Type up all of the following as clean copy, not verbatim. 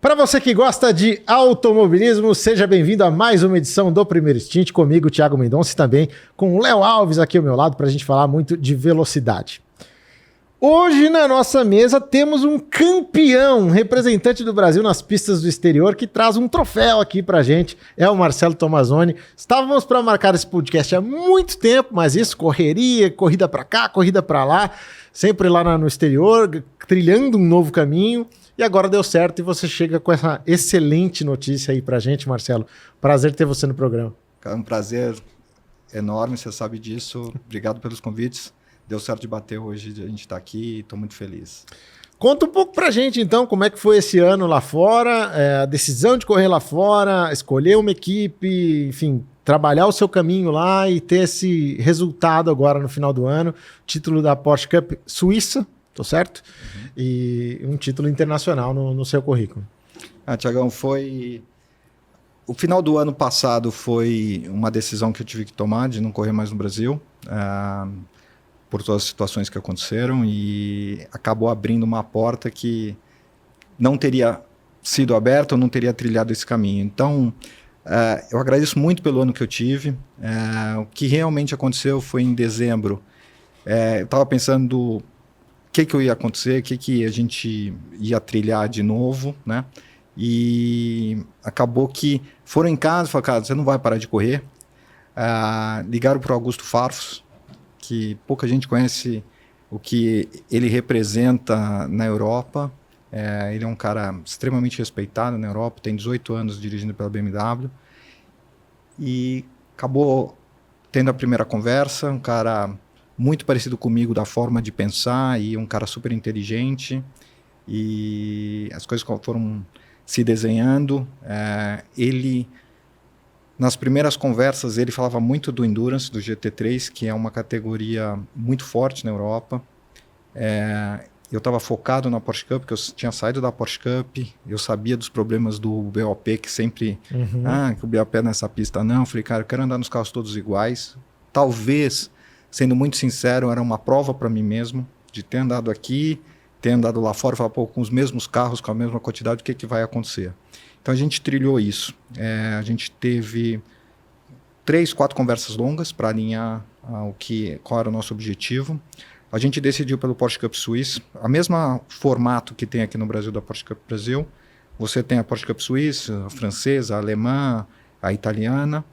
Para você que gosta de automobilismo, seja bem-vindo a mais uma edição do Primeiro Stint, comigo, Thiago Mendonça, e também com o Léo Alves aqui ao meu lado, para a gente falar muito de velocidade. Hoje na nossa mesa temos um campeão, um representante do Brasil nas pistas do exterior, que traz um troféu aqui pra gente, é o Marcelo Tomazoni. Estávamos para marcar esse podcast há muito tempo, mas isso, correria, corrida pra cá, corrida pra lá, sempre lá no exterior, trilhando um novo caminho, e agora deu certo e você chega com essa excelente notícia aí pra gente, Marcelo. Prazer ter você no programa. É um prazer enorme, você sabe disso. Obrigado pelos convites. Deu certo de bater hoje, a gente está aqui e estou muito feliz. Conta um pouco pra gente, então, como é que foi esse ano lá fora, a decisão de correr lá fora, escolher uma equipe, enfim, trabalhar o seu caminho lá e ter esse resultado agora no final do ano, título da Porsche Cup Suíça, tô certo? Uhum. E um título internacional no seu currículo. Tiagão, foi... O final do ano passado foi uma decisão que eu tive que tomar de não correr mais no Brasil, por todas as situações que aconteceram, e acabou abrindo uma porta que não teria sido aberta, ou não teria trilhado esse caminho. Então, eu agradeço muito pelo ano que eu tive. O que realmente aconteceu foi em dezembro. Eu estava pensando o que ia acontecer, o que a gente ia trilhar de novo, né? E acabou que foram em casa e falaram, cara, você não vai parar de correr. Ligaram para o Augusto Farfus, que pouca gente conhece o que ele representa na Europa. Ele é um cara extremamente respeitado na Europa, tem 18 anos dirigindo pela BMW. E acabou tendo a primeira conversa, um cara muito parecido comigo da forma de pensar e um cara super inteligente. E as coisas foram se desenhando. Nas primeiras conversas, ele falava muito do Endurance, do GT3, que é uma categoria muito forte na Europa. Eu estava focado na Porsche Cup, porque eu tinha saído da Porsche Cup, eu sabia dos problemas do BOP, que sempre... que o BOP nessa pista não. Eu falei, cara, eu quero andar nos carros todos iguais. Talvez, sendo muito sincero, era uma prova para mim mesmo, de ter andado aqui, ter andado lá fora, e falar, pô, com os mesmos carros, com a mesma quantidade, o que vai acontecer? Então a gente trilhou isso. A gente teve 3, 4 conversas longas para alinhar qual era o nosso objetivo. A gente decidiu pelo Porsche Cup Suíça, a mesma formato que tem aqui no Brasil da Porsche Cup Brasil. Você tem a Porsche Cup Suíça, a francesa, a alemã, a italiana.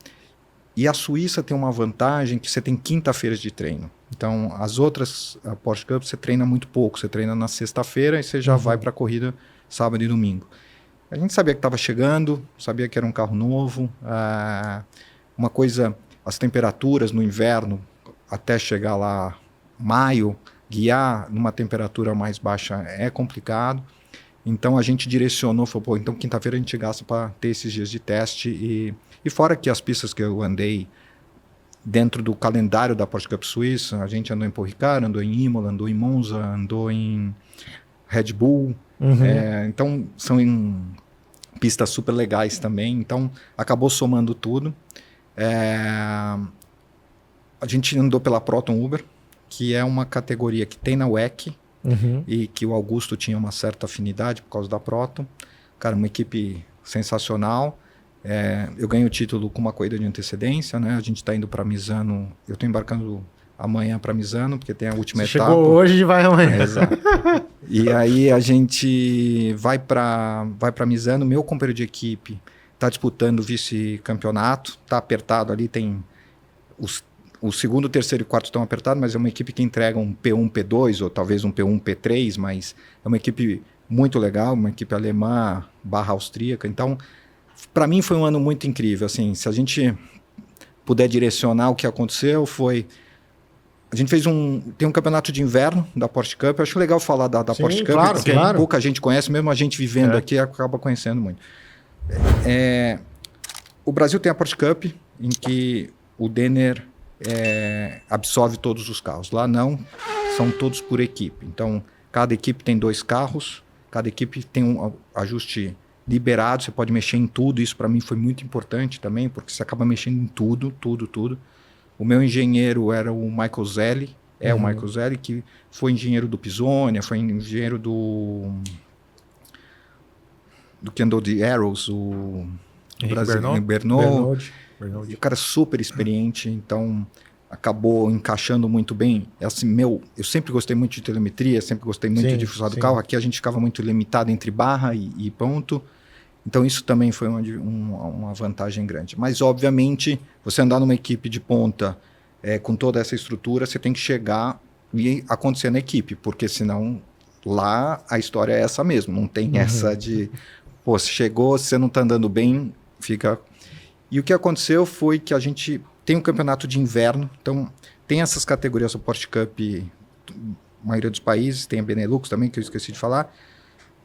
E a Suíça tem uma vantagem que você tem quinta-feiras de treino. Então as outras, a Porsche Cup, você treina muito pouco. Você treina na sexta-feira e você já vai para a corrida sábado e domingo. A gente sabia que estava chegando, sabia que era um carro novo. Uma coisa, as temperaturas no inverno, até chegar lá maio, guiar numa temperatura mais baixa é complicado. Então a gente direcionou, falou, pô, então quinta-feira a gente gasta para ter esses dias de teste. E fora que as pistas que eu andei dentro do calendário da Porsche Cup Suíça, a gente andou em Paul Ricard, andou em Imola, andou em Monza, andou em Red Bull. Então são pistas super legais também, então acabou somando tudo. A gente andou pela Proton Uber, que é uma categoria que tem na WEC, e que o Augusto tinha uma certa afinidade por causa da Proton. Cara, uma equipe sensacional. Eu ganhei o título com uma corrida de antecedência, né? A gente está indo para Misano, eu estou embarcando amanhã para Misano, porque tem a última etapa. Chegou hoje e vai amanhã. Exato. E aí a gente vai para Misano. Meu companheiro de equipe está disputando o vice-campeonato, está apertado ali, tem o segundo, terceiro e quarto estão apertados, mas é uma equipe que entrega um P1, P2 ou talvez um P1, P3, mas é uma equipe muito legal, uma equipe alemã / austríaca. Então, para mim foi um ano muito incrível. Assim, se a gente puder direcionar o que aconteceu, foi... A gente tem um campeonato de inverno da Porsche Cup. Eu acho legal falar da Porsche Cup, claro, porque pouca gente conhece, mesmo a gente vivendo aqui acaba conhecendo muito. O Brasil tem a Porsche Cup, em que o Denner absorve todos os carros. Lá não, são todos por equipe. Então, cada equipe tem 2 carros, cada equipe tem um ajuste liberado, você pode mexer em tudo. Isso para mim foi muito importante também, porque você acaba mexendo em tudo. O meu engenheiro era o Michael Zelli, o Michael Zelli, que foi engenheiro do Pisonia, foi engenheiro do do que andou de Arrows, o Henrique Bernot. O cara é super experiente, então acabou encaixando muito bem. Assim, eu sempre gostei muito de telemetria, sempre gostei muito de fuçar do carro. Aqui a gente ficava muito limitado entre barra e ponto. Então isso também foi uma vantagem grande. Mas, obviamente, você andar numa equipe de ponta com toda essa estrutura, você tem que chegar e acontecer na equipe, porque senão lá a história é essa mesmo. Não tem essa de, pô, se chegou, se você não está andando bem, fica... E o que aconteceu foi que a gente tem um campeonato de inverno, então tem essas categorias do Porsche Cup, a maioria dos países, tem a Benelux também, que eu esqueci de falar,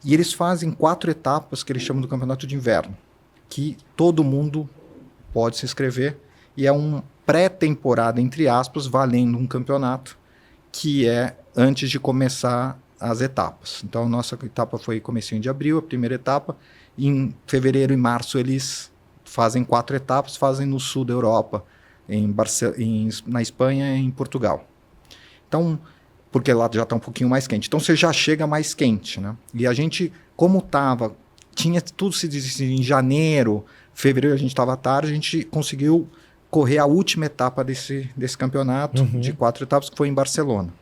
e eles fazem 4 etapas que eles chamam do campeonato de inverno, que todo mundo pode se inscrever, e é uma pré-temporada, entre aspas, valendo um campeonato, que é antes de começar as etapas. Então a nossa etapa foi comecinho de abril, a primeira etapa, e em fevereiro e março eles fazem 4 etapas, fazem no sul da Europa, na Espanha e em Portugal. Então, porque lá já está um pouquinho mais quente. Então você já chega mais quente, né? E a gente, como tinha tudo se decidido em janeiro, fevereiro a gente estava tarde, a gente conseguiu correr a última etapa desse campeonato, de 4 etapas, que foi em Barcelona.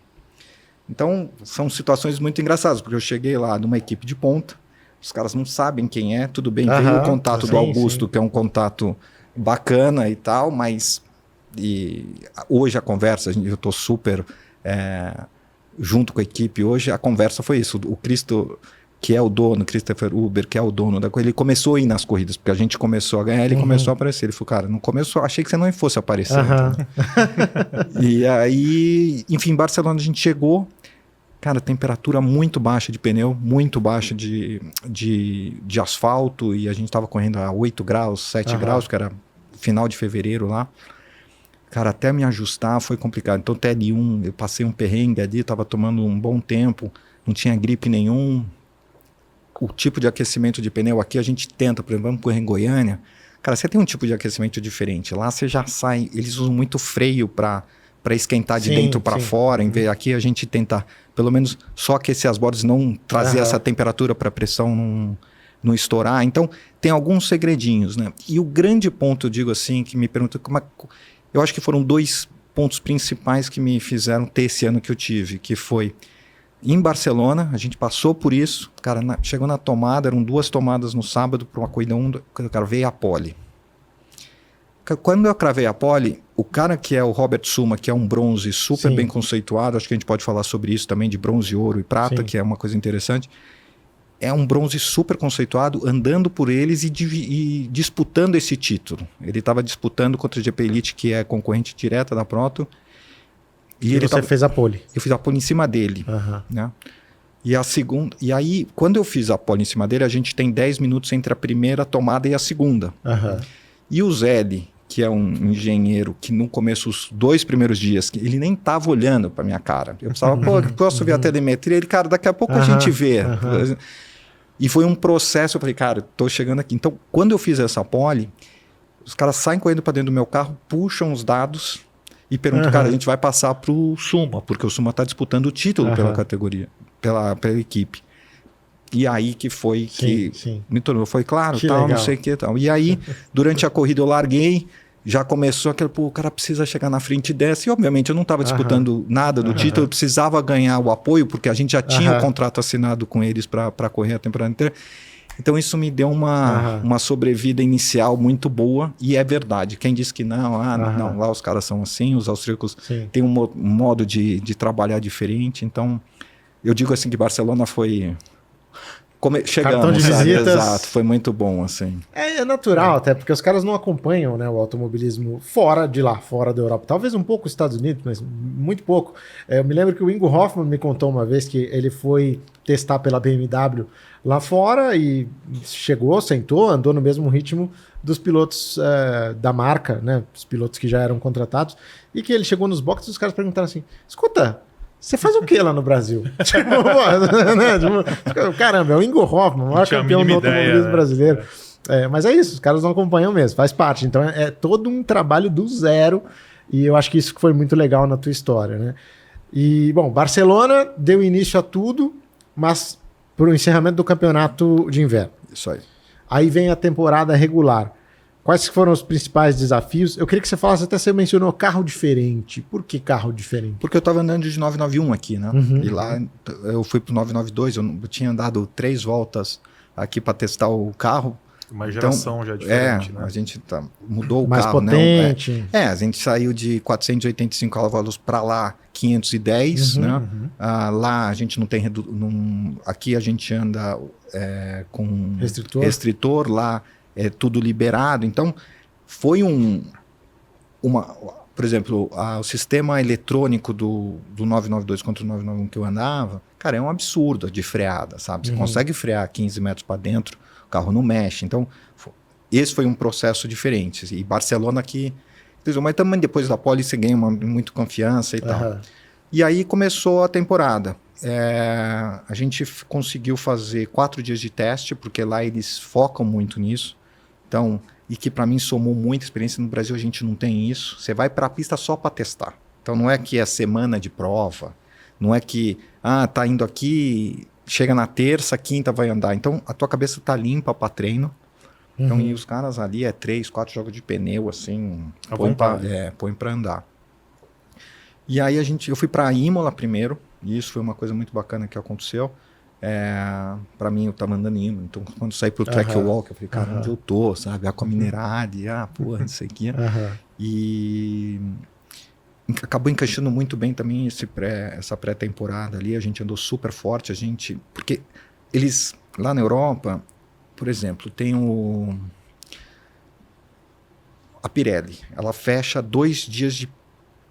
Então, são situações muito engraçadas, porque eu cheguei lá numa equipe de ponta, os caras não sabem quem é, tudo bem, veio o contato do Augusto, que é um contato bacana e tal, mas hoje a conversa, eu estou super junto com a equipe hoje, a conversa foi isso, o Cristo, que é o dono, Christopher Uber, que é o dono da coisa, ele começou a ir nas corridas, porque a gente começou a ganhar, ele começou a aparecer, ele falou, cara, não começou, achei que você não fosse aparecer. E aí, enfim, em Barcelona a gente chegou, cara, temperatura muito baixa de pneu, muito baixa de asfalto, e a gente estava correndo a 8 graus, 7 graus, que era final de fevereiro lá. Cara, até me ajustar foi complicado. Então, TL1, eu passei um perrengue ali, estava tomando um bom tempo, não tinha gripe nenhum. O tipo de aquecimento de pneu aqui a gente tenta, por exemplo, vamos correr em Goiânia. Cara, você tem um tipo de aquecimento diferente. Lá você já sai, eles usam muito freio para esquentar de dentro para fora. Aqui a gente tenta, pelo menos, só aquecer as bordas, não trazer essa temperatura para a pressão não estourar. Então, tem alguns segredinhos, né? E o grande ponto, eu digo assim, que me pergunta, eu acho que foram 2 pontos principais que me fizeram ter esse ano que eu tive, que foi em Barcelona, a gente passou por isso, cara, chegou na tomada, eram 2 tomadas no sábado para uma corrida 1, eu cravei a pole. Quando eu cravei a pole, o cara que é o Robert Suma, que é um bronze super bem conceituado, acho que a gente pode falar sobre isso também, de bronze, ouro e prata, que é uma coisa interessante, é um bronze super conceituado, andando por eles e disputando esse título. Ele estava disputando contra o GP Elite, que é concorrente direta da Proto. E você fez a pole? Eu fiz a pole em cima dele. Né? E aí, quando eu fiz a pole em cima dele, a gente tem 10 minutos entre a primeira tomada e a segunda. E o Zé, que é um engenheiro que no começo, os 2 primeiros dias, ele nem estava olhando para minha cara. Eu pensava, posso ver a telemetria? Ele, cara, daqui a pouco a gente vê. E foi um processo, eu falei, cara, tô chegando aqui. Então, quando eu fiz essa pole, os caras saem correndo para dentro do meu carro, puxam os dados e perguntam, cara, a gente vai passar pro Suma, porque o Suma está disputando o título pela categoria, pela equipe. E aí que foi que me tornou, foi claro, tal, legal. Não sei o que tal. E aí, durante a corrida eu larguei, já começou aquele, o cara precisa chegar na frente dessa, e obviamente eu não estava disputando nada do título, eu precisava ganhar o apoio, porque a gente já tinha o contrato assinado com eles para correr a temporada inteira. Então isso me deu uma sobrevida inicial muito boa, e é verdade. Quem disse que não, não, lá os caras são assim, os austríacos têm um modo de trabalhar diferente. Então eu digo assim que Barcelona foi... Cartão de visitas. Exato, foi muito bom, assim. É natural, até porque os caras não acompanham, né, o automobilismo fora de lá, fora da Europa. Talvez um pouco os Estados Unidos, mas muito pouco. Eu me lembro que o Ingo Hoffmann me contou uma vez que ele foi testar pela BMW lá fora e chegou, sentou, andou no mesmo ritmo dos pilotos da marca, né, os pilotos que já eram contratados, e que ele chegou nos boxes e os caras perguntaram assim, escuta, você faz o que lá no Brasil? Tipo, caramba, é o Ingo Hoffmann, o maior campeão do automobilismo brasileiro. Mas é isso, os caras não acompanham mesmo, faz parte. Então é todo um trabalho do zero, e eu acho que isso foi muito legal na tua história, né? E, bom, Barcelona deu início a tudo, mas para o encerramento do campeonato de inverno. Isso aí. Aí vem a temporada regular. Quais foram os principais desafios? Eu queria que você falasse, até você mencionou carro diferente. Por que carro diferente? Porque eu estava andando de 991 aqui, né? E lá eu fui pro 992, eu tinha andado 3 voltas aqui para testar o carro. Uma geração já diferente, né? A gente mudou o mais carro, potente. né? A gente saiu de 485 cavalos para lá 510, né? Lá a gente não tem aqui a gente anda com restritor, lá é tudo liberado. Então foi por exemplo, o sistema eletrônico do 992 contra o 991 que eu andava, cara, é um absurdo de freada, sabe? Você consegue frear 15 metros para dentro, o carro não mexe. Então, esse foi um processo diferente. E Barcelona aqui... Mas também depois da pole você ganha muito confiança e tal. E aí começou a temporada. A gente conseguiu fazer 4 dias de teste, porque lá eles focam muito nisso. Então, e que para mim somou muita experiência. No Brasil a gente não tem isso. Você vai para a pista só para testar. Então não é que é semana de prova. Não é que, tá indo aqui... Chega na terça, quinta vai andar. Então, a tua cabeça tá limpa para treino. Então, e os caras ali 3, 4 jogos de pneu, assim, põe para andar. E aí eu fui para Imola primeiro, e isso foi uma coisa muito bacana que aconteceu. Para mim, eu tava andando em Imola, então quando saí pro track walk, eu falei, cara, onde eu tô, sabe? Aqua Minerade, porra, isso aqui. E... acabou encaixando muito bem também essa pré-temporada ali, a gente andou super forte, porque eles, lá na Europa, por exemplo, tem a Pirelli, ela fecha 2 dias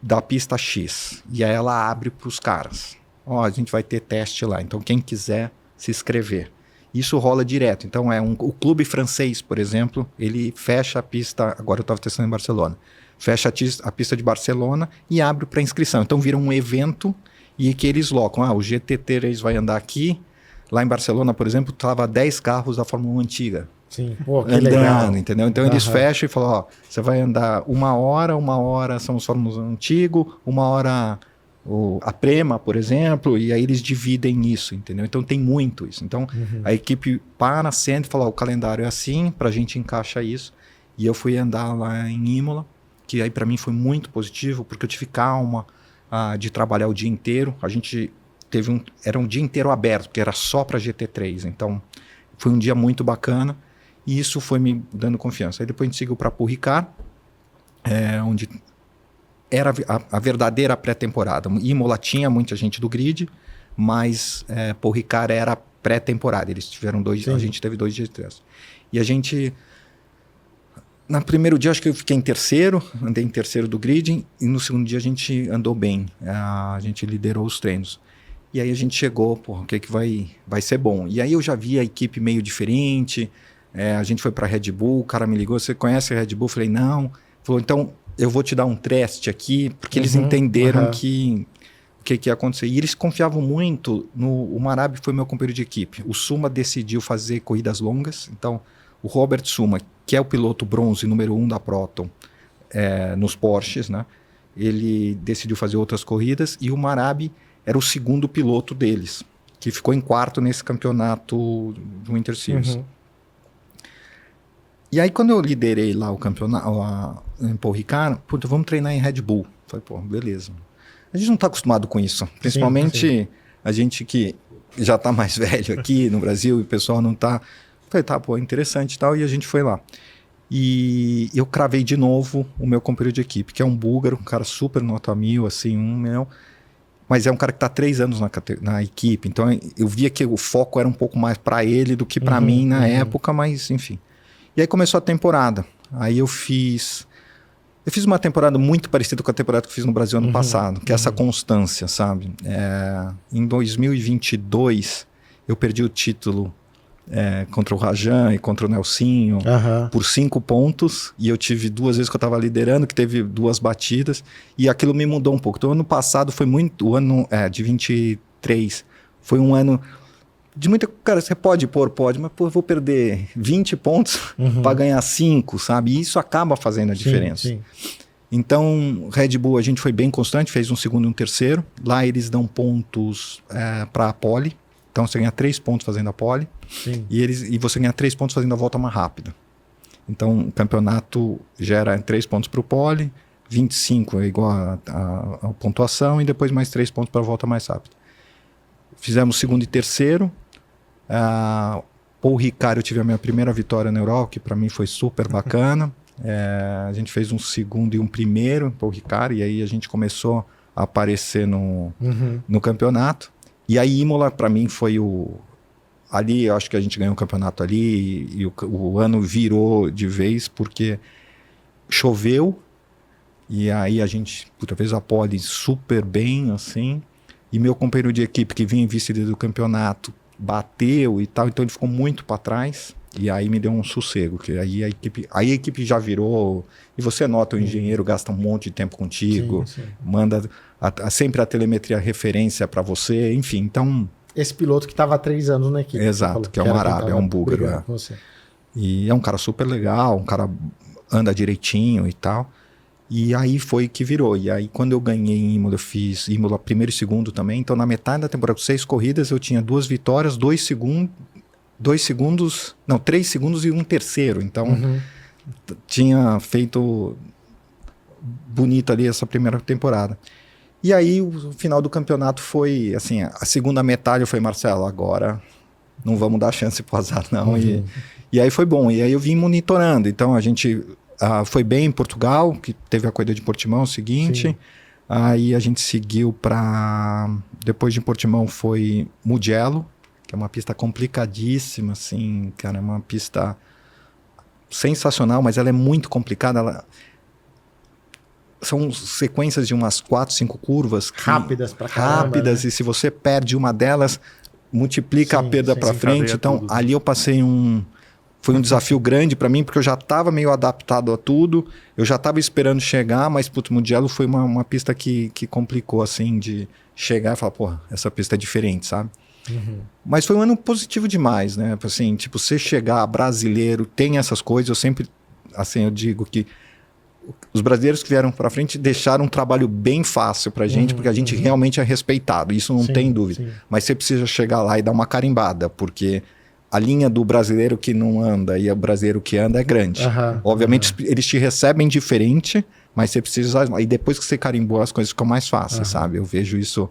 da pista X, e aí ela abre para os caras, a gente vai ter teste lá, então quem quiser se inscrever. Isso rola direto, então o clube francês, por exemplo, ele fecha a pista, agora eu estava testando em Barcelona, fecha a pista de Barcelona e abre para inscrição. Então vira um evento e que eles locam. O GT3 vai andar aqui. Lá em Barcelona, por exemplo, estava 10 carros da Fórmula 1 antiga. Sim, pô, que andando, legal. Entendeu? Então eles fecham e falam, você vai andar 1 hora são os Fórmulas antigos, 1 hora a Prema, por exemplo, e aí eles dividem isso, entendeu? Então tem muito isso. Então a equipe senta e fala, o calendário é assim, pra gente encaixa isso. E eu fui andar lá em Imola, que aí para mim foi muito positivo, porque eu tive calma de trabalhar o dia inteiro. A gente era um dia inteiro aberto, porque era só para GT3, então foi um dia muito bacana, e isso foi me dando confiança. Aí depois a gente seguiu para Paul Ricard, onde era a verdadeira pré-temporada. Imola tinha muita gente do grid, mas Paul Ricard era pré-temporada, eles tiveram 2 dias, a gente teve 2 dias de teste. E a gente... No primeiro dia, acho que eu fiquei andei em terceiro do grid, e no segundo dia a gente andou bem, a gente liderou os treinos. E aí a gente chegou, o que vai ser bom. E aí eu já vi a equipe meio diferente, a gente foi para a Red Bull, o cara me ligou, você conhece a Red Bull? Eu falei, não. Falou, então eu vou te dar um teste aqui, porque eles entenderam o que ia acontecer. E eles confiavam muito o Marabbi foi meu companheiro de equipe. O Suma decidiu fazer corridas longas, então o Robert Suma, que é o piloto bronze número 1 da Proton nos Porsches, né? Ele decidiu fazer outras corridas, e o Marabbi era o segundo piloto deles, que ficou em 4º nesse campeonato do Winter Series. E aí quando eu liderei lá o campeonato em Paul Ricard, vamos treinar em Red Bull. Falei, beleza. A gente não está acostumado com isso, principalmente a gente que já está mais velho aqui no Brasil e o pessoal não está... Falei, interessante e tal, e a gente foi lá. E eu cravei de novo o meu companheiro de equipe, que é um búlgaro, um cara super nota 1000, assim, 1.000, mas é um cara que está 3 anos na equipe, então eu via que o foco era um pouco mais para ele do que para mim na época, mas enfim. E aí começou a temporada, aí eu fiz uma temporada muito parecida com a temporada que eu fiz no Brasil ano passado, que é essa constância, sabe? Em 2022, eu perdi o título contra o Rajan e contra o Nelsinho por 5 pontos, e eu tive 2 vezes que eu estava liderando, que teve 2 batidas, e aquilo me mudou um pouco. Então ano passado foi muito, o ano de 23 foi um ano de muita... Cara, você pode, mas eu vou perder 20 pontos para ganhar 5, sabe? E isso acaba fazendo a diferença. Sim. Então, Red Bull, a gente foi bem constante, fez um segundo e um terceiro. Lá eles dão pontos para a pole. Então você ganha 3 pontos fazendo a pole e você ganha 3 pontos fazendo a volta mais rápida. Então o campeonato gera 3 pontos para o pole, 25 é igual a pontuação e depois mais 3 pontos para a volta mais rápida. Fizemos segundo e terceiro. Paul Ricard, eu tive a minha primeira vitória na Europa, que para mim foi super bacana. A gente fez um segundo e um primeiro, Paul Ricard, e aí a gente começou a aparecer no campeonato. E aí Imola para mim foi ali eu acho que a gente ganhou o campeonato ali e o ano virou de vez porque choveu e aí a gente fez a pole super bem assim, e meu companheiro de equipe que vinha em vice-líder do campeonato bateu e tal, então ele ficou muito para trás e aí me deu um sossego, que aí a equipe já virou, e você nota, o engenheiro gasta um monte de tempo contigo, manda sempre a telemetria referência para você, enfim, então... Esse piloto que estava há 3 anos na equipe. Exato, que é um arábio, é um búlgaro. E é um cara super legal, um cara anda direitinho e tal. E aí foi que virou. E aí quando eu ganhei em Imola, eu fiz Imola primeiro e segundo também. Então na metade da temporada, 6 corridas, eu tinha 2 vitórias, 3 segundos e um terceiro. Então tinha feito bonito ali essa primeira temporada. E aí o final do campeonato foi assim, a segunda metade eu falei, Marcelo, agora não vamos dar chance pro azar não. E aí foi bom. E aí eu vim monitorando. Então a gente foi bem em Portugal, que teve a corrida de Portimão seguinte. Aí a gente seguiu para... Depois de Portimão foi Mugello, que é uma pista complicadíssima, assim, cara, é uma pista sensacional, mas ela é muito complicada. São sequências de umas 4, 5 curvas. Rápidas pra caramba. Rápidas, né? E se você perde uma delas, multiplica a perda para frente. Então, tudo. Ali eu passei Foi um desafio grande para mim, porque eu já estava meio adaptado a tudo. Eu já estava esperando chegar, mas o Mugello foi uma pista que complicou, assim, de chegar e falar, porra, essa pista é diferente, sabe? Mas foi um ano positivo demais, né? Assim, tipo, você chegar brasileiro, tem essas coisas, eu sempre, assim, eu digo que os brasileiros que vieram para frente deixaram um trabalho bem fácil pra gente, porque a gente realmente é respeitado, isso não tem dúvida. Mas você precisa chegar lá e dar uma carimbada, porque a linha do brasileiro que não anda e o brasileiro que anda é grande. Obviamente eles te recebem diferente, mas você precisa... E depois que você carimbou, as coisas ficam mais fáceis, sabe? Eu vejo isso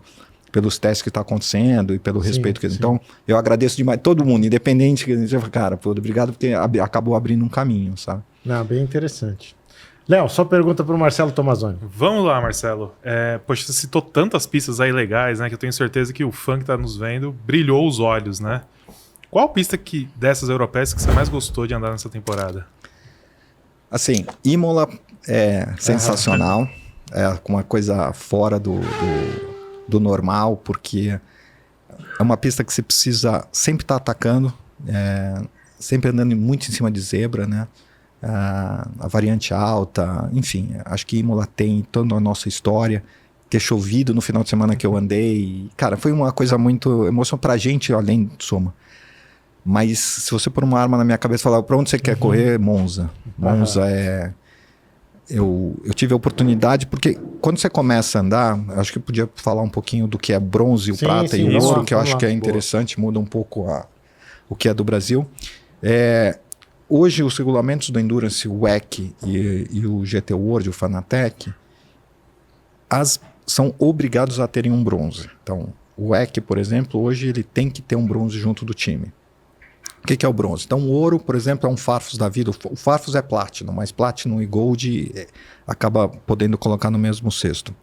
pelos testes que está acontecendo e pelo respeito que... Então, eu agradeço demais todo mundo, independente, cara, pô, obrigado, porque acabou abrindo um caminho, sabe? Não, bem interessante. Léo, só pergunta para o Marcelo Tomazoni. Vamos lá, Marcelo. Poxa, você citou tantas pistas aí legais, né? Que eu tenho certeza que o fã que está nos vendo brilhou os olhos, né? Qual pista dessas europeias que você mais gostou de andar nessa temporada? Assim, Imola é sensacional. É uma coisa fora do normal, porque é uma pista que você precisa sempre estar atacando, sempre andando muito em cima de zebra, né? A variante alta, enfim, acho que Imola tem toda a nossa história. Ter chovido no final de semana que eu andei, cara, foi uma coisa muito emocionante pra gente, além de soma. Mas se você pôr uma arma na minha cabeça e falar, pra onde você quer correr? Monza. Monza Eu tive a oportunidade, porque quando você começa a andar, acho que eu podia falar um pouquinho do que é bronze, o prata e o ouro, que eu acho que é interessante, muda um pouco o que é do Brasil. Hoje, os regulamentos do Endurance, o WEC e o GT World, o Fanatec, são obrigados a terem um bronze. Então, o WEC, por exemplo, hoje ele tem que ter um bronze junto do time. O que é o bronze? Então, o ouro, por exemplo, é um Farfus da vida. O Farfus é Platinum, mas Platinum e Gold acaba podendo colocar no mesmo cesto.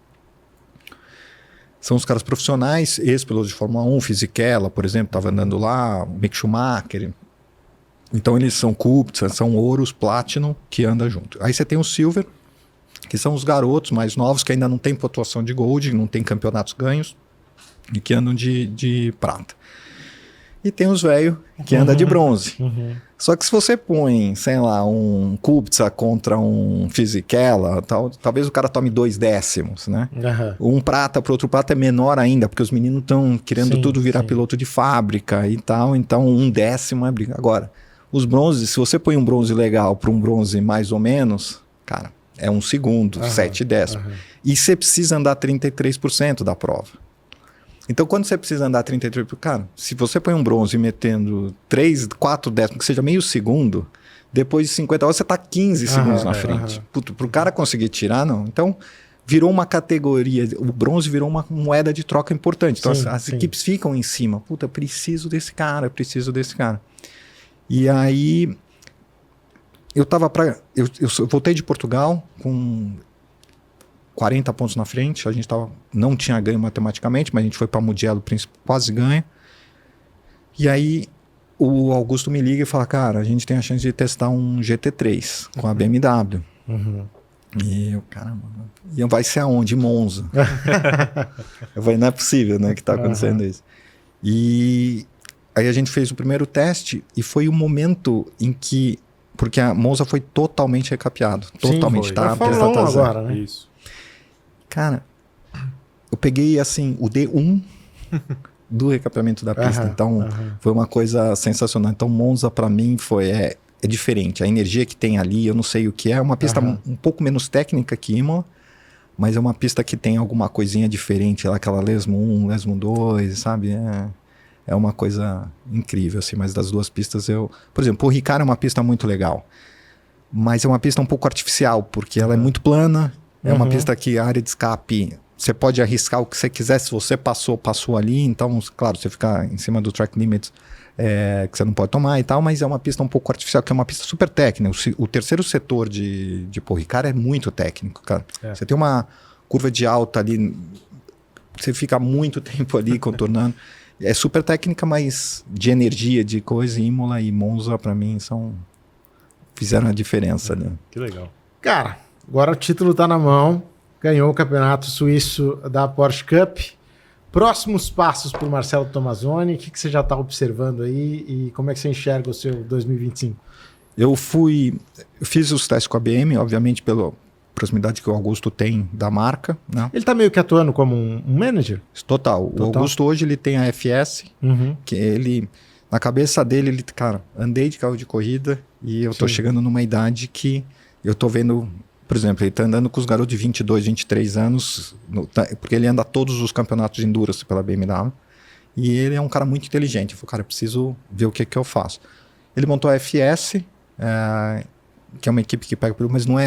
São os caras profissionais, ex-pilotos de Fórmula 1, Fisichella, por exemplo, estava andando lá, Mick Schumacher. Então eles são Kubica, são ouros, Platinum, que anda junto. Aí você tem o Silver, que são os garotos mais novos, que ainda não tem pontuação de Gold, não tem campeonatos ganhos, e que andam de prata. E tem os velhos, que andam de bronze. Só que se você põe, sei lá, um Kubica contra um Fisichella, talvez o cara tome 2 décimos, né? Um prata para outro prata é menor ainda, porque os meninos estão querendo tudo virar piloto de fábrica e tal, então 1 décimo é briga. Agora, os bronzes, se você põe um bronze legal para um bronze mais ou menos, cara, é 1 segundo, 7 décimos. E você precisa andar 33% da prova. Então, quando você precisa andar 33... Cara, se você põe um bronze metendo 3, 4 décimos, que seja meio segundo, depois de 50 horas você tá 15 segundos na frente. Puto, pro cara conseguir tirar, não. Então, virou uma categoria... O bronze virou uma moeda de troca importante. Então, as equipes ficam em cima. Puta, eu preciso desse cara, eu preciso desse cara. E aí... Eu voltei de Portugal com 40 pontos na frente. A gente não tinha ganho matematicamente, mas a gente foi para Mugello, quase ganha. E aí o Augusto me liga e fala, cara, a gente tem a chance de testar um GT3 com a BMW. E eu, caramba, e vai ser aonde? Monza. Eu falei, não é possível, né, que tá acontecendo isso. E aí a gente fez o primeiro teste e foi o momento em que... Porque a Monza foi totalmente recapeado. Totalmente, foi. tá? Fórmula 1 agora, né? Isso. Cara, eu peguei assim o D1 do recapeamento da pista. Então, foi uma coisa sensacional. Então, Monza pra mim é diferente. A energia que tem ali, eu não sei o que é. É uma pista um pouco menos técnica que Imola, mas é uma pista que tem alguma coisinha diferente. Aquela Lesmo 1, Lesmo 2, sabe? É uma coisa incrível, assim, mas das duas pistas Por exemplo, o Ricciardo é uma pista muito legal, mas é uma pista um pouco artificial, porque ela é muito plana, é uma pista que a área de escape, você pode arriscar o que você quiser, se você passou ali, então, claro, você fica em cima do track limits, que você não pode tomar e tal, mas é uma pista um pouco artificial, que é uma pista super técnica. O terceiro setor de Ricciardo é muito técnico, cara. Você tem uma curva de alta ali, você fica muito tempo ali contornando. É super técnica, mas de energia, de coisa, Imola e Monza, pra mim, fizeram a diferença. Né? Que legal. Cara, agora o título tá na mão. Ganhou o campeonato suíço da Porsche Cup. Próximos passos pro Marcelo Tomazoni. O que você já tá observando aí e como é que você enxerga o seu 2025? Eu fiz os testes com a BM, obviamente pela proximidade que o Augusto tem da marca, né? Ele tá meio que atuando como um manager? Total. O Augusto hoje ele tem a FS, que ele, na cabeça dele, cara, andei de carro de corrida e eu tô chegando numa idade que eu tô vendo, por exemplo, ele tá andando com os garotos de 22, 23 anos, porque ele anda todos os campeonatos de endurance pela BMW, e ele é um cara muito inteligente. Eu falei, cara, eu preciso ver o que eu faço. Ele montou a FS, que é uma equipe que pega piloto, mas não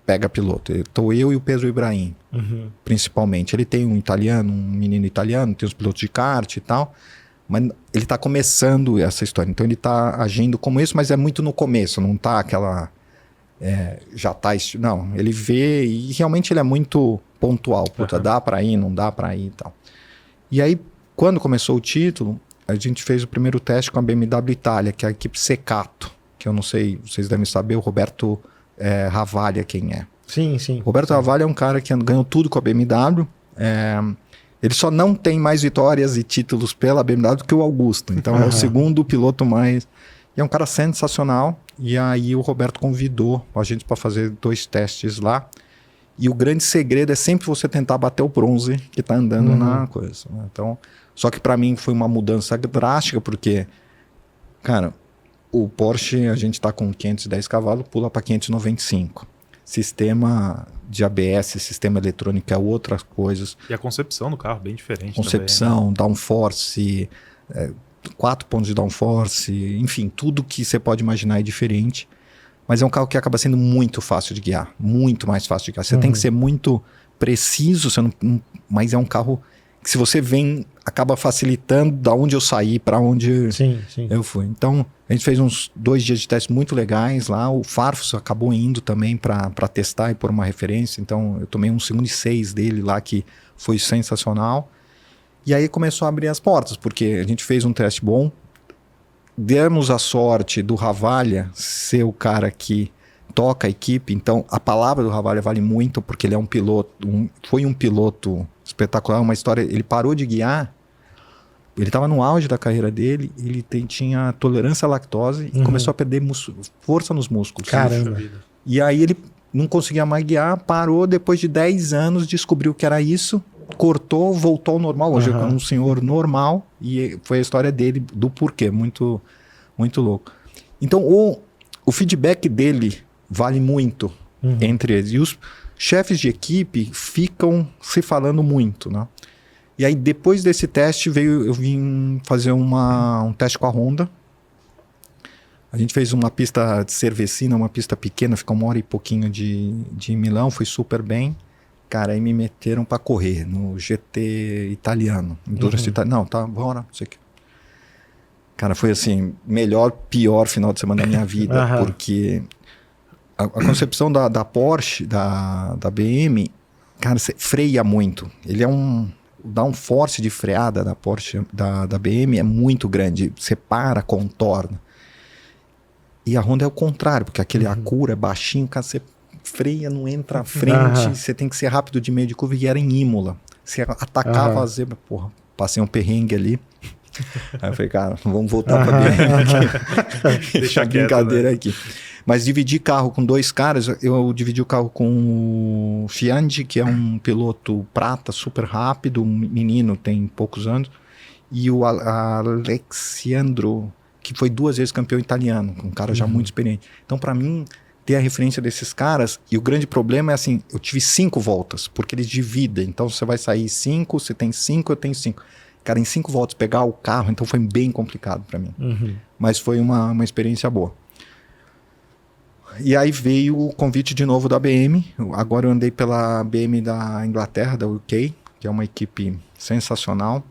pega piloto. Estou eu e o Pedro Ibrahim, principalmente. Ele tem um menino italiano, tem os pilotos de kart e tal, mas ele está começando essa história. Então ele está agindo como isso, mas é muito no começo, não está aquela... Não, ele vê e realmente ele é muito pontual. Puta, dá para ir, não dá para ir e tal. E aí, quando começou o título, a gente fez o primeiro teste com a BMW Itália, que é a equipe Secato, que eu não sei, vocês devem saber, o Roberto Ravaglia quem é. Sim. Roberto Ravaglia é um cara que ganhou tudo com a BMW. Ele só não tem mais vitórias e títulos pela BMW do que o Augusto. Então é o segundo piloto mais... E é um cara sensacional. E aí o Roberto convidou a gente para fazer 2 testes lá. E o grande segredo é sempre você tentar bater o bronze que está andando na coisa. Então, só que para mim foi uma mudança drástica, porque, cara, o Porsche, a gente está com 510 cavalos, pula para 595. Sistema de ABS, sistema eletrônico é outras coisas. E a concepção do carro bem diferente. Concepção, também, né? downforce, 4 pontos de downforce, enfim, tudo que você pode imaginar é diferente. Mas é um carro que acaba sendo muito fácil de guiar, muito mais fácil de guiar. Você tem que ser muito preciso, mas é um carro que, se você vem, acaba facilitando da onde eu saí para onde eu fui. Então, a gente fez uns 2 dias de teste muito legais lá. O Farfus acabou indo também para testar e pôr uma referência. Então, eu tomei um 2,6 dele lá, que foi sensacional. E aí começou a abrir as portas, porque a gente fez um teste bom. Demos a sorte do Ravaglia ser o cara que toca a equipe. Então, a palavra do Ravaglia vale muito, porque ele é um piloto, foi um piloto espetacular, uma história. Ele parou de guiar, ele estava no auge da carreira dele, ele tinha tolerância à lactose e começou a perder força nos músculos. Caramba. E aí ele não conseguia mais guiar, parou, depois de 10 anos, descobriu que era isso, cortou, voltou ao normal. Hoje é um senhor normal, e foi a história dele, do porquê, muito, muito louco. Então o feedback dele vale muito entre eles, e os chefes de equipe ficam se falando muito, né? E aí, depois desse teste, eu vim fazer um teste com a Honda. A gente fez uma pista de Cervecina, uma pista pequena, ficou 1 hora e pouquinho de Milão, foi super bem. Cara, aí me meteram para correr no GT italiano. Endurance italiano. Não, tá, bora, não sei o que. Cara, foi assim, pior final de semana da minha vida, porque a concepção da Porsche, da BM, cara, você freia muito. Ele é dá um force de freada da Porsche, da BM é muito grande. Você para, contorna. E a Honda é o contrário, porque aquele Acura é baixinho, cara, você freia, não entra à frente, você tem que ser rápido de meio de curva, e era em Imola. Você atacava a zebra, porra, passei um perrengue ali. Aí eu falei, cara, vamos voltar pra BM aqui. Deixa a brincadeira aqui. Mas dividi carro com 2 caras, eu dividi o carro com o Fiandi, que é um piloto prata, super rápido, um menino, tem poucos anos, e o Alexiandro, que foi 2 vezes campeão italiano, um cara já muito experiente. Então, para mim, ter a referência desses caras, e o grande problema é assim, eu tive 5 voltas, porque eles dividem, então você vai sair 5, você tem 5, eu tenho 5. Cara, em 5 voltas pegar o carro, então foi bem complicado para mim. Mas foi uma experiência boa. E aí veio o convite de novo da BM, agora eu andei pela BM da Inglaterra, da UK, que é uma equipe sensacional.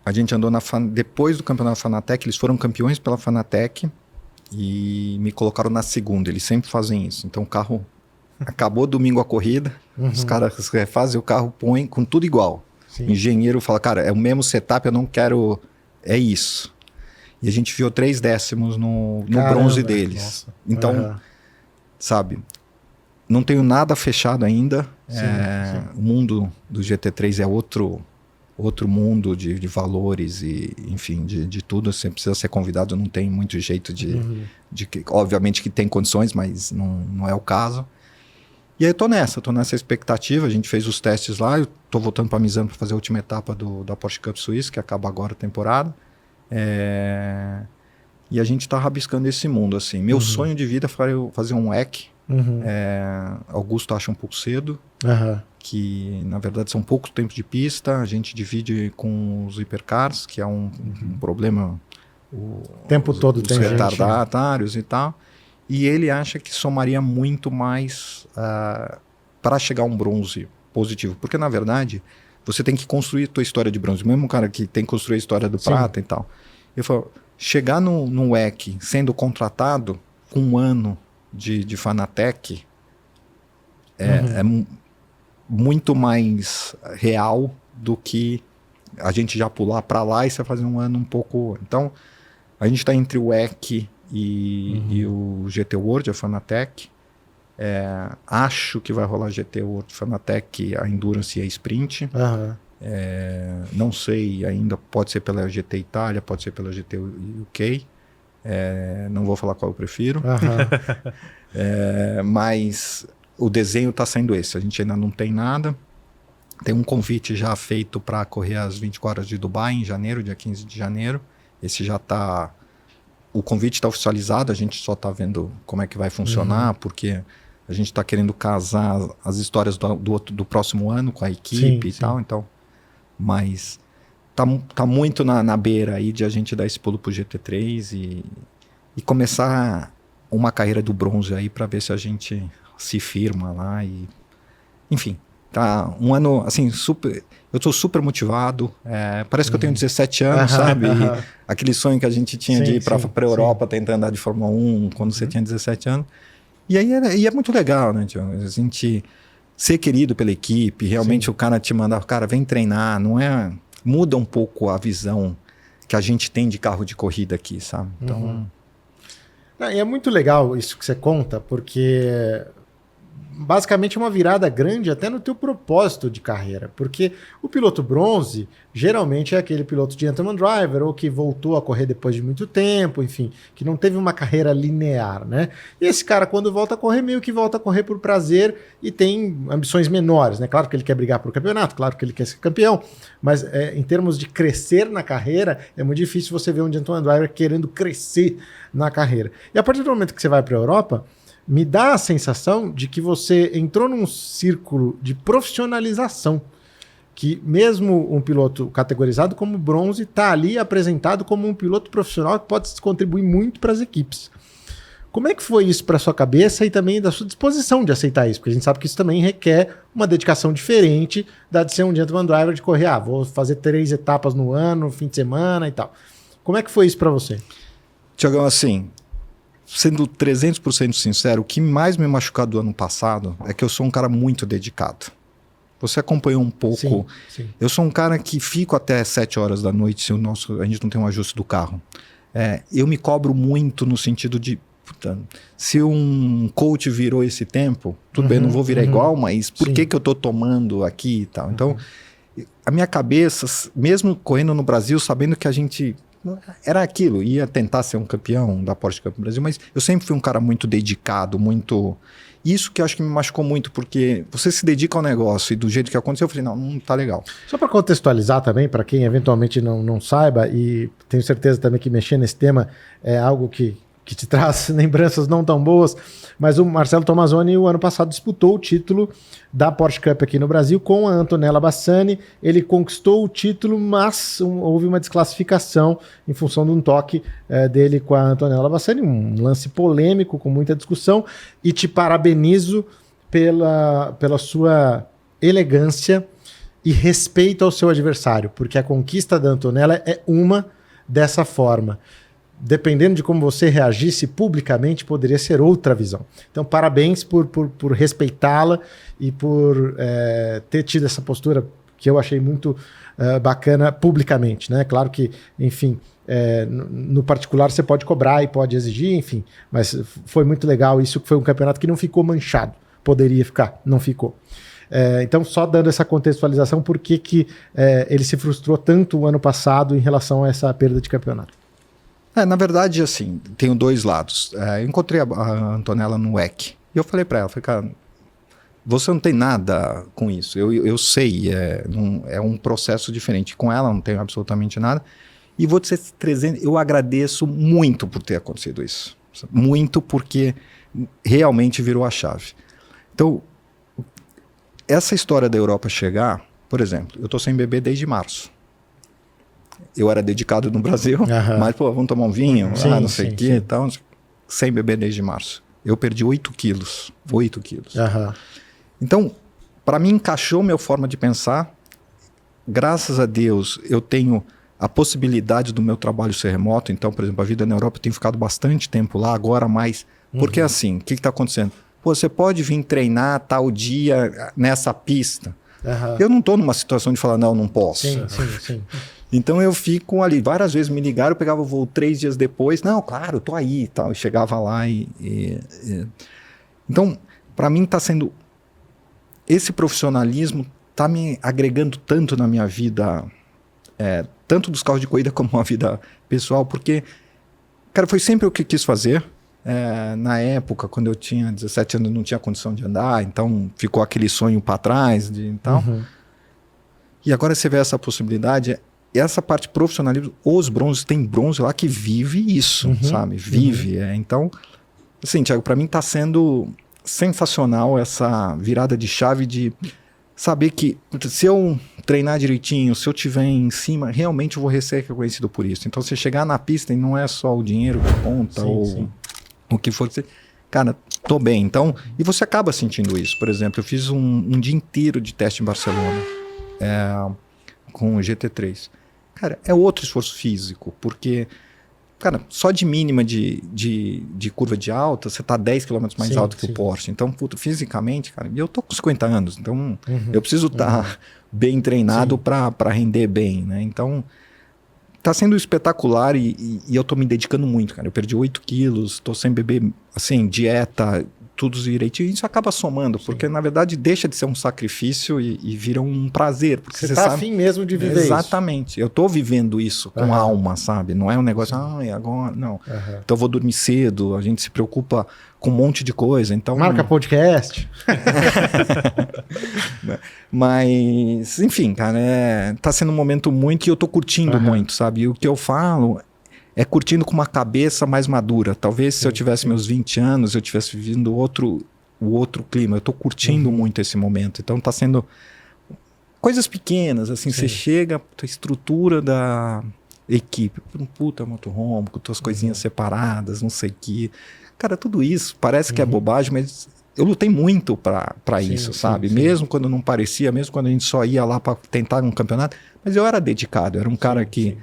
A gente andou depois do campeonato da Fanatec, eles foram campeões pela Fanatec e me colocaram na segunda. Eles sempre fazem isso. Então o carro acabou domingo a corrida, os caras refazem o carro, põem com tudo igual. Sim. O engenheiro fala, cara, é o mesmo setup, eu não quero... É isso. E a gente viu 3 décimos no bronze deles. Nossa. Então, sabe, não tenho nada fechado ainda. Sim. O mundo do GT3 é outro mundo de valores e, enfim, de tudo. Você precisa ser convidado, não tem muito jeito obviamente que tem condições, mas não é o caso. E aí eu tô nessa expectativa. A gente fez os testes lá, eu tô voltando para Misano para fazer a última etapa da Porsche Cup Suíça, que acaba agora a temporada. E a gente tá rabiscando esse mundo, assim. Meu sonho de vida é fazer um WEC. Augusto acha um pouco cedo, que na verdade são poucos tempos de pista, a gente divide com os hipercars, que é um problema, o tempo todo tem retardatários e tal, e ele acha que somaria muito mais para chegar a um bronze positivo, porque na verdade você tem que construir a tua história de bronze, mesmo o cara que tem que construir a história do prata e tal. Eu falo, chegar no WEC sendo contratado com 1 ano de Fanatec é muito mais real do que a gente já pular para lá e você fazer 1 ano um pouco... Então, a gente está entre o WEC e o GT World, a Fanatec. Acho que vai rolar GT World, Fanatec, a Endurance e a Sprint. Não sei ainda, pode ser pela GT Itália, pode ser pela GT UK. Não vou falar qual eu prefiro. Mas o desenho está sendo esse. A gente ainda não tem nada. Tem um convite já feito para correr as 24 horas de Dubai em janeiro, dia 15 de janeiro. Esse já está... O convite está oficializado, a gente só está vendo como é que vai funcionar, porque a gente está querendo casar as histórias do próximo ano com a equipe e tal. Então, mas tá muito na beira aí de a gente dar esse pulo pro GT3 e começar uma carreira do bronze aí para ver se a gente se firma lá e... Enfim, tá um ano, assim, super... Eu tô super motivado, parece que eu tenho 17 anos, sabe? E aquele sonho que a gente tinha de ir pra Europa tentar andar de Fórmula 1 quando você tinha 17 anos. E aí é muito legal, né, Tiago? A gente ser querido pela equipe, realmente o cara te mandar, cara, vem treinar, não é... Muda um pouco a visão que a gente tem de carro de corrida aqui, sabe? Então... E é muito legal isso que você conta, porque basicamente é uma virada grande até no teu propósito de carreira, porque o piloto bronze geralmente é aquele piloto gentleman driver ou que voltou a correr depois de muito tempo, enfim, que não teve uma carreira linear, né? E esse cara, quando volta a correr, meio que volta a correr por prazer e tem ambições menores, né? Claro que ele quer brigar por campeonato, claro que ele quer ser campeão, mas em termos de crescer na carreira, é muito difícil você ver um gentleman driver querendo crescer na carreira. E a partir do momento que você vai para a Europa, me dá a sensação de que você entrou num círculo de profissionalização, que mesmo um piloto categorizado como bronze está ali apresentado como um piloto profissional que pode contribuir muito para as equipes. Como é que foi isso para sua cabeça e também da sua disposição de aceitar isso? Porque a gente sabe que isso também requer uma dedicação diferente da de ser um gentleman driver, de correr, vou fazer 3 etapas no ano, fim de semana e tal. Como é que foi isso para você? Tiagão, assim, sendo 300% sincero, o que mais me machucou do ano passado é que eu sou um cara muito dedicado. Você acompanhou um pouco. Sim, sim. Eu sou um cara que fico até 7 horas da noite se a gente não tem um ajuste do carro. Eu me cobro muito no sentido de, se um coach virou esse tempo, tudo bem, não vou virar igual, mas por que eu tô tomando aqui e tal? Então, a minha cabeça, mesmo correndo no Brasil, sabendo que a gente era aquilo, ia tentar ser um campeão da Porsche Cup no Brasil, mas eu sempre fui um cara muito dedicado, muito... Isso que eu acho que me machucou muito, porque você se dedica ao negócio e do jeito que aconteceu, eu falei, não tá legal. Só para contextualizar também, para quem eventualmente não saiba, e tenho certeza também que mexer nesse tema é algo que te traz lembranças não tão boas, mas o Marcelo Tomazoni, o ano passado, disputou o título da Porsche Cup aqui no Brasil com a Antonella Bassani. Ele conquistou o título, mas houve uma desclassificação em função de um toque dele com a Antonella Bassani, um lance polêmico, com muita discussão, e te parabenizo pela sua elegância e respeito ao seu adversário, porque a conquista da Antonella é uma dessa forma. Dependendo de como você reagisse publicamente, poderia ser outra visão. Então, parabéns por respeitá-la e por ter tido essa postura que eu achei muito bacana publicamente, né? Claro que, enfim, no particular você pode cobrar e pode exigir, enfim, mas foi muito legal. Isso foi um campeonato que não ficou manchado. Poderia ficar, não ficou. Então, só dando essa contextualização, por que ele se frustrou tanto o ano passado em relação a essa perda de campeonato. Na verdade, assim, tenho 2 lados. Eu encontrei a Antonella no WEC e eu falei para ela, cara, você não tem nada com isso. Eu sei, é um processo diferente. Com ela não tenho absolutamente nada. E vou dizer 300, eu agradeço muito por ter acontecido isso. Muito, porque realmente virou a chave. Então, essa história da Europa chegar, por exemplo, eu estou sem beber desde março. Eu era dedicado no Brasil, mas, vamos tomar um vinho, não sei o que e tal, sem beber desde março. Eu perdi 8 quilos. 8 quilos. Então, para mim, encaixou minha forma de pensar. Graças a Deus, eu tenho a possibilidade do meu trabalho ser remoto. Então, por exemplo, a vida na Europa, eu tenho ficado bastante tempo lá, agora mais. Porque assim, o que está acontecendo? Você pode vir treinar tal dia nessa pista. Eu não estou numa situação de falar, não posso. Sim. Então eu fico ali, várias vezes me ligaram, eu pegava o voo 3 dias depois, não, claro, eu tô aí e tal, eu chegava lá Então, para mim tá sendo, esse profissionalismo tá me agregando tanto na minha vida, tanto dos carros de corrida como na vida pessoal, porque, cara, foi sempre o que quis fazer. Na época, quando eu tinha 17 anos, não tinha condição de andar, então ficou aquele sonho para trás e tal. E agora você vê essa possibilidade, essa parte profissionalismo, os bronzes, tem bronze lá que vive isso, sabe? Vive. Então, assim, Thiago, para mim tá sendo sensacional essa virada de chave de saber que se eu treinar direitinho, se eu tiver em cima, realmente eu vou ser reconhecido por isso. Então, você chegar na pista e não é só o dinheiro que conta o que for que você... Cara, tô bem. Então, e você acaba sentindo isso. Por exemplo, eu fiz um dia inteiro de teste em Barcelona com o GT3. Cara, é outro esforço físico, porque, cara, só de mínima de curva de alta, você tá 10 km mais alto que o Porsche. Então, fisicamente, cara, eu tô com 50 anos, então eu preciso estar bem treinado para render bem, né? Então, tá sendo espetacular e eu tô me dedicando muito, cara. Eu perdi 8 quilos, tô sem beber, assim, dieta, tudo direitinho. Isso acaba somando, porque na verdade deixa de ser um sacrifício e vira um prazer. Porque você tá afim mesmo de viver isso. Exatamente. Eu tô vivendo isso com alma, sabe? Não é um negócio, agora, não. Então eu vou dormir cedo, a gente se preocupa com um monte de coisa. Então, marca podcast. Mas, enfim, cara, tá sendo um momento muito e eu tô curtindo muito, sabe? E o que eu falo é curtindo com uma cabeça mais madura. Talvez se eu tivesse meus 20 anos, eu tivesse vivendo o outro clima. Eu tô curtindo muito esse momento. Então tá sendo... coisas pequenas, assim, Sim. você chega, a estrutura da equipe, um puta motorhome, com tuas coisinhas separadas, não sei o que. Cara, tudo isso parece que é bobagem, mas eu lutei muito pra Sim, isso, sim, sabe? sim. Mesmo quando não parecia, mesmo quando a gente só ia lá pra tentar um campeonato, mas eu era dedicado, eu era um cara que... Sim.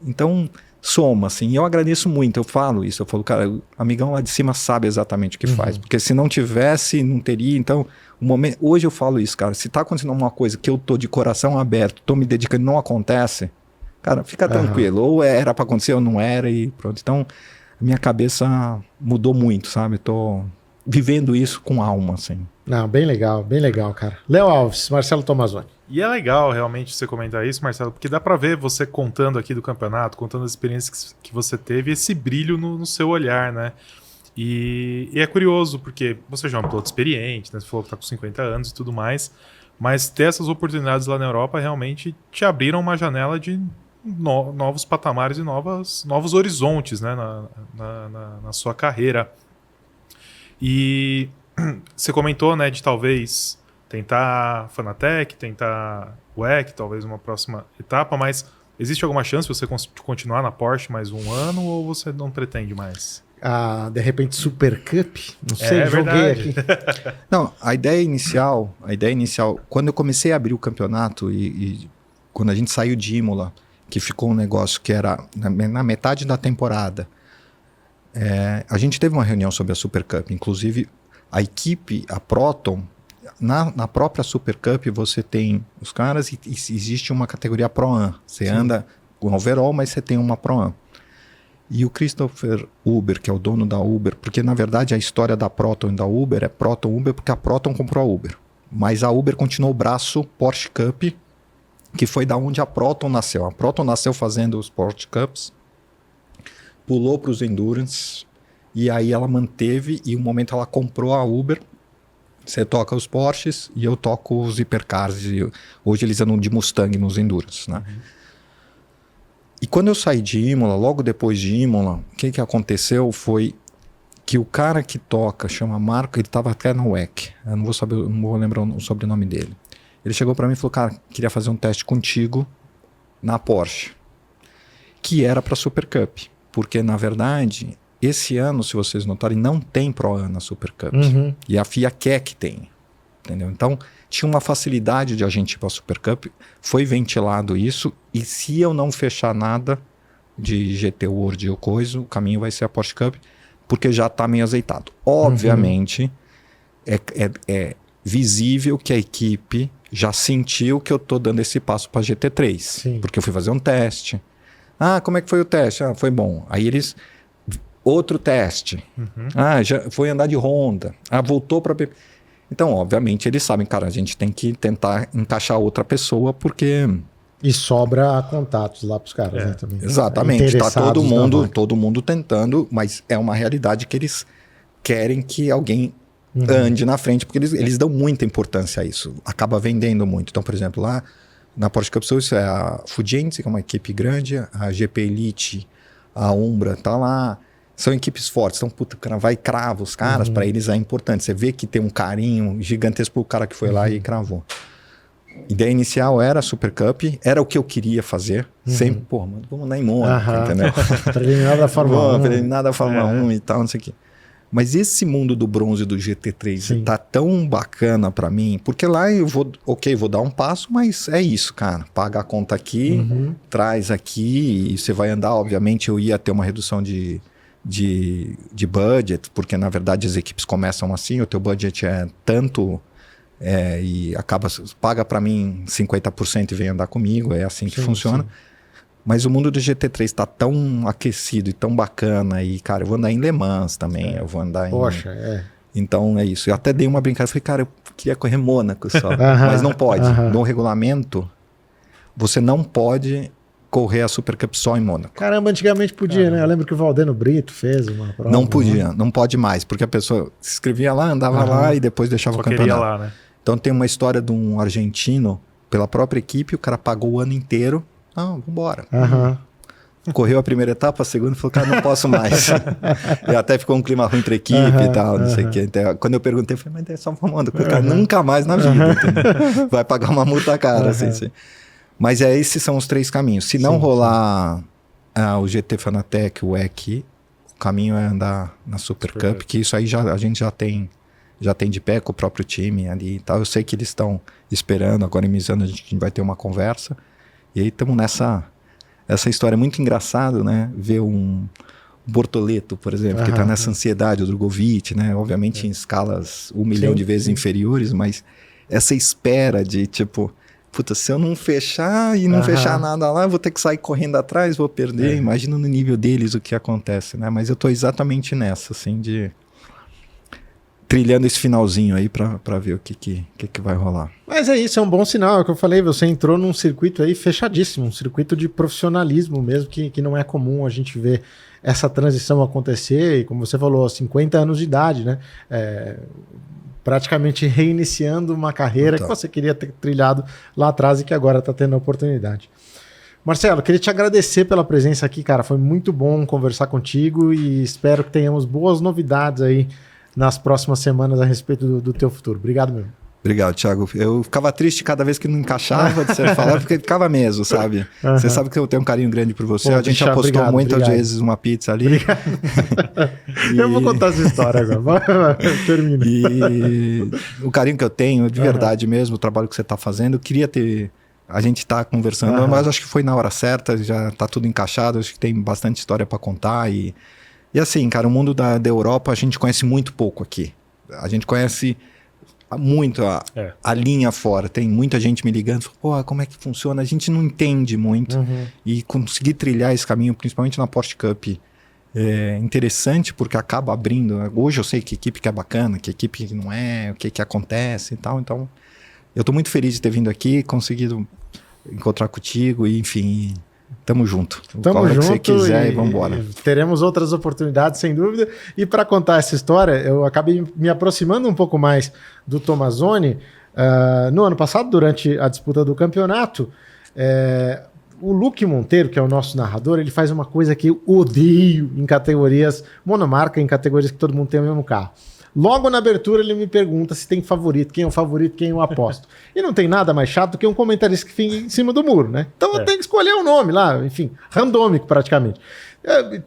Então, soma, assim, e eu agradeço muito, eu falo isso, eu falo, cara, o amigão lá de cima sabe exatamente o que faz, porque se não tivesse, não teria, então, hoje eu falo isso, cara, se tá acontecendo uma coisa que eu tô de coração aberto, tô me dedicando e não acontece, cara, fica tranquilo, ou era pra acontecer ou não era e pronto, então, a minha cabeça mudou muito, sabe, tô vivendo isso com alma, assim. Não, bem legal, cara. Léo Alves, Marcelo Tomazoni. E é legal realmente você comentar isso, Marcelo, porque dá pra ver você contando aqui do campeonato, contando as experiências que você teve, esse brilho no seu olhar, né? E é curioso, porque você já é um piloto experiente, né? Você falou que tá com 50 anos e tudo mais, mas ter essas oportunidades lá na Europa realmente te abriram uma janela de novos patamares e novos horizontes, né? Na sua carreira. E você comentou, né, de talvez tentar Fanatec, tentar WEC, talvez uma próxima etapa, mas existe alguma chance de você continuar na Porsche mais um ano ou você não pretende mais? De repente Super Cup? Não sei, joguei verdade. aqui. Não, a ideia inicial, quando eu comecei a abrir o campeonato e quando a gente saiu de Imola, que ficou um negócio que era na metade da temporada, a gente teve uma reunião sobre a Super Cup, inclusive a equipe, a Proton, na própria Super Cup você tem os caras e existe uma categoria Pro-Am. Você anda com overall, mas você tem uma Pro-Am. E o Christopher Uber, que é o dono da Uber, porque na verdade a história da Proton e da Uber é Proton Uber porque a Proton comprou a Uber. Mas a Uber continuou o braço Porsche Cup, que foi da onde a Proton nasceu. A Proton nasceu fazendo os Porsche Cups, pulou para os Endurance, e aí ela manteve, e um momento ela comprou a Uber. Você toca os Porsches e eu toco os Hypercars. E hoje eles andam de Mustang nos Endurance, né? E quando eu saí de Imola, logo depois de Imola, o que aconteceu foi que o cara que toca, chama Marco, ele estava até na WEC. Eu não vou lembrar o sobrenome dele. Ele chegou para mim e falou, cara, queria fazer um teste contigo na Porsche, que era para Super Cup. Porque, na verdade, esse ano, se vocês notarem, não tem Pro-Am na Super Cup. E a FIA quer que tenha. Entendeu? Então, tinha uma facilidade de a gente ir para a Super Cup. Foi ventilado isso. E se eu não fechar nada de GT World ou coisa, o caminho vai ser a Porsche Cup, porque já está meio azeitado. Obviamente, é visível que a equipe já sentiu que eu estou dando esse passo para GT3. Sim. Porque eu fui fazer um teste. Como é que foi o teste? Foi bom. Aí eles... Outro teste. Já foi andar de Honda. Voltou para... Então, obviamente, eles sabem, cara, a gente tem que tentar encaixar outra pessoa, porque... E sobra contatos lá para os caras, né? Também. Exatamente. Tá todo mundo tentando, mas é uma realidade que eles querem que alguém ande na frente, porque eles dão muita importância a isso. Acaba vendendo muito. Então, por exemplo, lá na Porsche Cup Series, a Fujianse, que é uma equipe grande, a GP Elite, a Umbra tá lá. São equipes fortes. Então, puta, o cara vai e crava os caras, para eles é importante. Você vê que tem um carinho gigantesco pro cara que foi lá e cravou. A ideia inicial era a Super Cup, era o que eu queria fazer. Sempre, pô, mano, vamos andar em Mônaco, entendeu? Preliminar da Fórmula 1. Preliminar da Fórmula 1 e tal, não sei o quê. Mas esse mundo do bronze do GT3 tá tão bacana para mim, porque lá eu vou dar um passo, mas é isso, cara. Paga a conta aqui, traz aqui, e você vai andar. Obviamente eu ia ter uma redução de budget, porque na verdade as equipes começam assim, o teu budget é tanto, e paga para mim 50% e vem andar comigo, é assim que funciona. Mas o mundo do GT3 está tão aquecido e tão bacana, e cara, eu vou andar em Le Mans também, eu vou andar Então é isso, eu até dei uma brincadeira, falei, cara, eu queria correr Mônaco só, mas não pode, no regulamento você não pode correr a Super Cup só em Mônaco. Caramba, antigamente podia, né? Eu lembro que o Valdeno Brito fez uma prova. Não podia, não pode mais, porque a pessoa se inscrevia lá, andava lá e depois deixava o campeonato. Lá, né? Então tem uma história de um argentino, pela própria equipe, o cara pagou o ano inteiro. Vambora. correu a primeira etapa, a segunda, falou, cara, não posso mais. E até ficou um clima ruim entre a equipe e tal, não sei o quê. Então, quando eu perguntei, eu falei, mas é só uma mão, cara, nunca mais na vida, entendeu? Vai pagar uma multa cara, assim. Mas esses são os 3 caminhos. Se não rolar o GT Fanatec, o EC, o caminho é andar na Super Cup, que isso aí a gente já tem de pé com o próprio time ali e tal. Eu sei que eles estão esperando, agora em Misano a gente vai ter uma conversa. E aí estamos essa história é muito engraçada, né? Ver um Bortoleto, por exemplo, que está nessa ansiedade, o Drogovic, né? Obviamente em escalas 1 milhão de vezes inferiores, mas essa espera de tipo, puta, se eu não fechar e não fechar nada lá, eu vou ter que sair correndo atrás, vou perder. Imagina no nível deles o que acontece, né? Mas eu tô exatamente nessa, assim, de trilhando esse finalzinho aí pra ver o que vai rolar. Mas é isso, é um bom sinal, é o que eu falei, você entrou num circuito aí fechadíssimo, um circuito de profissionalismo mesmo, que não é comum a gente ver essa transição acontecer, e como você falou, 50 anos de idade, né? Praticamente reiniciando uma carreira que você queria ter trilhado lá atrás e que agora está tendo a oportunidade. Marcelo, queria te agradecer pela presença aqui, cara, foi muito bom conversar contigo e espero que tenhamos boas novidades aí nas próximas semanas a respeito do teu futuro. Obrigado mesmo. Obrigado, Thiago. Eu ficava triste cada vez que não encaixava de você falar, porque ficava mesmo, sabe? Você sabe que eu tenho um carinho grande por você. Pô, a gente apostou muitas vezes uma pizza ali. Eu vou contar essa história agora. Termina. E o carinho que eu tenho, de verdade mesmo, o trabalho que você está fazendo, eu queria ter... A gente está conversando, mas acho que foi na hora certa, já está tudo encaixado, acho que tem bastante história para contar. E assim, cara, o mundo da Europa a gente conhece muito pouco aqui. A gente conhece... muito a linha fora, tem muita gente me ligando, pô, como é que funciona? A gente não entende muito e conseguir trilhar esse caminho, principalmente na Porsche Cup, é interessante porque acaba abrindo. Hoje eu sei que equipe que é bacana, que equipe que não é, o que acontece e tal, então eu tô muito feliz de ter vindo aqui, conseguido encontrar contigo e enfim... Tamo junto. Tamo junto. Que você quiser e vambora. Teremos outras oportunidades, sem dúvida. E para contar essa história, eu acabei me aproximando um pouco mais do Tomazoni no ano passado, durante a disputa do campeonato. O Luque Monteiro, que é o nosso narrador, ele faz uma coisa que eu odeio em categorias monomarca, em categorias que todo mundo tem o mesmo carro. Logo na abertura ele me pergunta se tem favorito, quem é o favorito, quem eu aposto. E não tem nada mais chato do que um comentarista que fica em cima do muro, né? Então eu tenho que escolher um nome lá, enfim, randômico praticamente.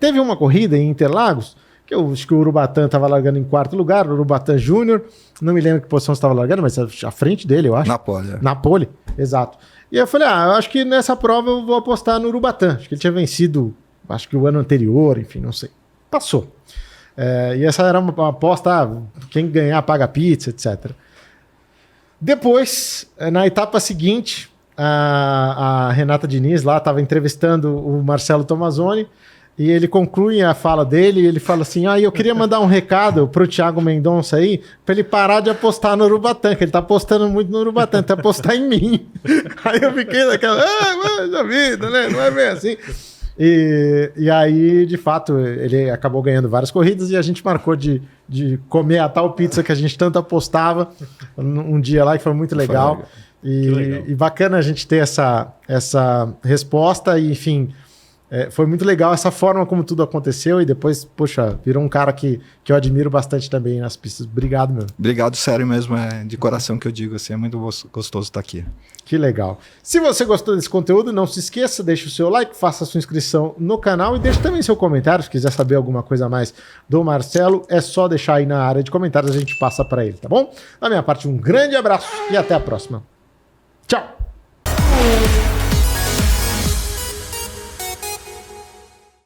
Teve uma corrida em Interlagos, que eu acho que o Urubatã estava largando em 4º lugar, o Urubatã Júnior, não me lembro que posição você estava largando, mas à frente dele, eu acho. Na pole. Na pole, exato. E eu falei, eu acho que nessa prova eu vou apostar no Urubatã. Acho que ele tinha vencido, acho que o ano anterior, enfim, não sei. Passou. E essa era uma aposta, quem ganhar paga pizza, etc. Depois, na etapa seguinte, a Renata Diniz lá estava entrevistando o Marcelo Tomazoni e ele conclui a fala dele e ele fala assim, eu queria mandar um recado pro Thiago Mendonça aí para ele parar de apostar no Urubatã, que ele tá apostando muito no Urubatã, tá apostar em mim. Aí eu fiquei naquela, já vida, né? Não é bem assim. E aí, de fato, ele acabou ganhando várias corridas e a gente marcou de comer a tal pizza que a gente tanto apostava um dia lá, que foi muito legal. E bacana a gente ter essa resposta e, enfim, foi muito legal essa forma como tudo aconteceu e depois, poxa, virou um cara que eu admiro bastante também nas pistas. Obrigado, meu. Obrigado, sério mesmo, de coração que eu digo, assim, é muito gostoso estar aqui. Que legal. Se você gostou desse conteúdo, não se esqueça, deixe o seu like, faça a sua inscrição no canal e deixe também seu comentário. Se quiser saber alguma coisa a mais do Marcelo, é só deixar aí na área de comentários, a gente passa para ele, tá bom? Da minha parte, um grande abraço e até a próxima. Tchau!